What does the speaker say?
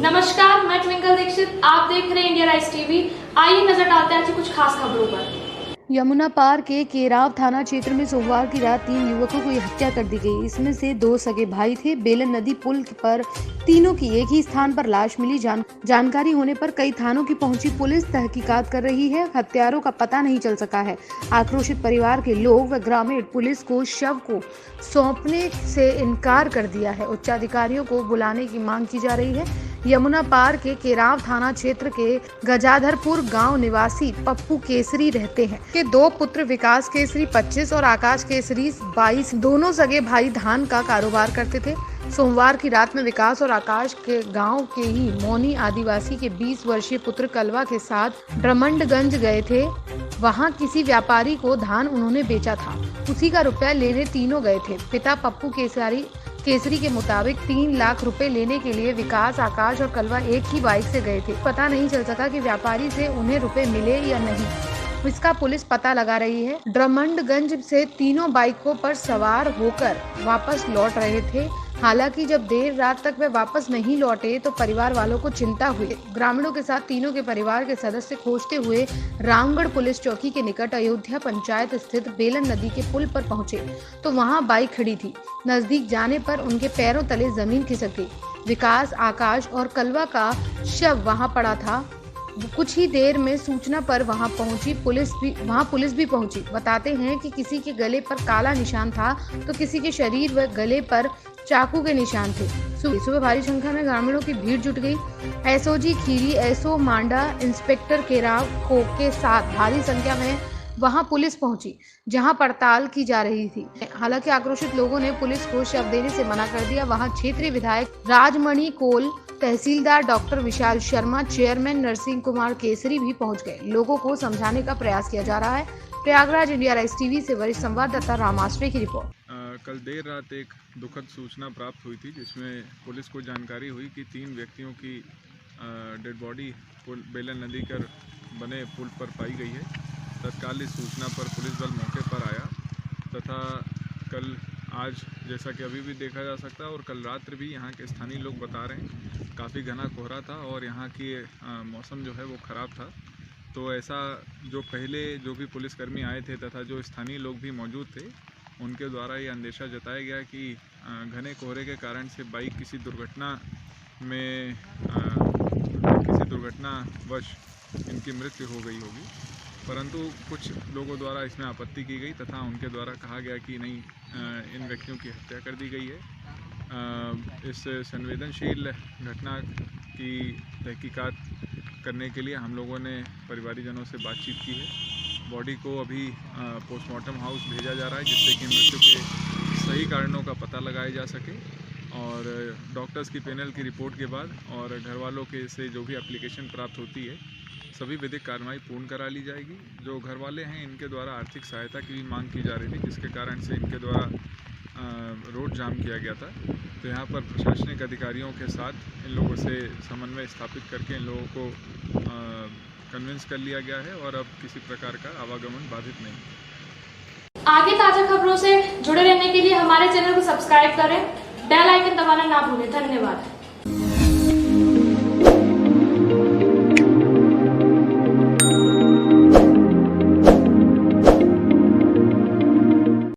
नमस्कार, मैं ट्विंकल दीक्षित। आप देख रहे हैं इंडिया राइस टीवी। आइए नजर डालते हैं आज की कुछ खास खबरों पर। यमुना पार के केराव थाना क्षेत्र में सोमवार की रात 3 युवकों की हत्या कर दी गई। इसमें से 2 सगे भाई थे। बेलन नदी पुल पर तीनों की एक ही स्थान पर लाश मिली। जानकारी होने पर कई थानों की पहुंची पुलिस तहकीकात कर रही है। हत्यारों का पता नहीं चल सका है। आक्रोशित परिवार के लोग व ग्रामीण पुलिस को शव को सौंपने से इनकार कर दिया है। उच्चाधिकारियों को बुलाने की मांग की जा रही है। यमुना पार के केराव थाना क्षेत्र के गजाधरपुर गांव निवासी पप्पू केसरी रहते हैं। के 2 पुत्र विकास केसरी 25 और आकाश केसरी 22 दोनों सगे भाई धान का कारोबार करते थे। सोमवार की रात में विकास और आकाश के गांव के ही मौनी आदिवासी के 20 वर्षीय पुत्र कलवा के साथ ड्रमंडगंज गए थे। वहां किसी व्यापारी को धान उन्होंने बेचा था, उसी का रुपया लेने तीनों गए थे। पिता पप्पू केसरी के मुताबिक 3 लाख रुपए लेने के लिए विकास, आकाश और कलवा एक ही बाइक से गए थे। पता नहीं चल सका कि व्यापारी से उन्हें रुपए मिले या नहीं। इसका पुलिस पता लगा रही है। ड्रमंडगंज से तीनों बाइकों पर सवार होकर वापस लौट रहे थे। हालांकि जब देर रात तक वे वापस नहीं लौटे तो परिवार वालों को चिंता हुई। ग्रामीणों के साथ तीनों के परिवार के सदस्य खोजते हुए रामगढ़ पुलिस चौकी के निकट अयोध्या पंचायत स्थित बेलन नदी के पुल पर पहुंचे तो वहां बाइक खड़ी थी। नजदीक जाने पर उनके पैरों तले जमीन खिसक गई। विकास, आकाश और कलवा का शव वहां पड़ा था। कुछ ही देर में सूचना पर वहां पुलिस भी पहुंची। बताते हैं कि किसी के गले पर काला निशान था तो किसी के शरीर व गले पर चाकू के निशान थे। सुबह भारी संख्या में ग्रामीणों की भीड़ जुट गई। एसओजी खीरी, एसओ मांडा, इंस्पेक्टर केराव को के साथ भारी संख्या में वहां पुलिस पहुंची, जहां पड़ताल की जा रही थी। हालांकि आक्रोशित लोगों ने पुलिस को शव देने से मना कर दिया। वहां क्षेत्रीय विधायक राजमणि कोल, तहसीलदार डॉक्टर विशाल शर्मा, चेयरमैन नरसिंह कुमार केसरी भी पहुंच गए। लोगों को समझाने का प्रयास किया जा रहा है। प्रयागराज, इंडिया राइस टीवी से वरिष्ठ संवाददाता राम आश्रय की रिपोर्ट। कल देर रात एक दुखद सूचना प्राप्त हुई थी, जिसमें पुलिस को जानकारी हुई कि 3 व्यक्तियों की डेड बॉडी बेलन नदी कर बने पुल पर पाई गई है। तत्काल इस सूचना पर पुलिस दल मौके पर आया तथा कल आज जैसा कि अभी भी देखा जा सकता है और कल रात्र भी यहाँ के स्थानीय लोग बता रहे हैं काफ़ी घना कोहरा था और यहाँ की मौसम जो है वो ख़राब था। तो ऐसा जो पहले जो भी पुलिसकर्मी आए थे तथा जो स्थानीय लोग भी मौजूद थे, उनके द्वारा ये अंदेशा जताया गया कि घने कोहरे के कारण से बाइक किसी दुर्घटनावश इनकी मृत्यु हो गई होगी। परंतु कुछ लोगों द्वारा इसमें आपत्ति की गई तथा उनके द्वारा कहा गया कि नहीं, इन व्यक्तियों की हत्या कर दी गई है। इस संवेदनशील घटना की तहकीकात करने के लिए हम लोगों ने परिवारीजनों से बातचीत की है। बॉडी को अभी पोस्टमार्टम हाउस भेजा जा रहा है, जिससे कि मृत्यु के सही कारणों का पता लगाया जा सके और डॉक्टर्स की पैनल की रिपोर्ट के बाद और घर वालों के से जो भी एप्लीकेशन प्राप्त होती है, सभी विधिक कार्रवाई पूर्ण करा ली जाएगी। जो घर वाले हैं, इनके द्वारा आर्थिक सहायता की भी मांग की जा रही थी, जिसके कारण से इनके द्वारा रोड जाम किया गया था। तो यहाँ पर प्रशासनिक अधिकारियों के साथ इन लोगों से समन्वय स्थापित करके इन लोगों को कन्विंस कर लिया गया है और अब किसी प्रकार का आवागमन बाधित नहीं। आगे ताजा खबरों से जुड़े रहने के लिए हमारे चैनल को सब्सक्राइब करें, बेल आइकन दबाना ना भूलें। धन्यवाद।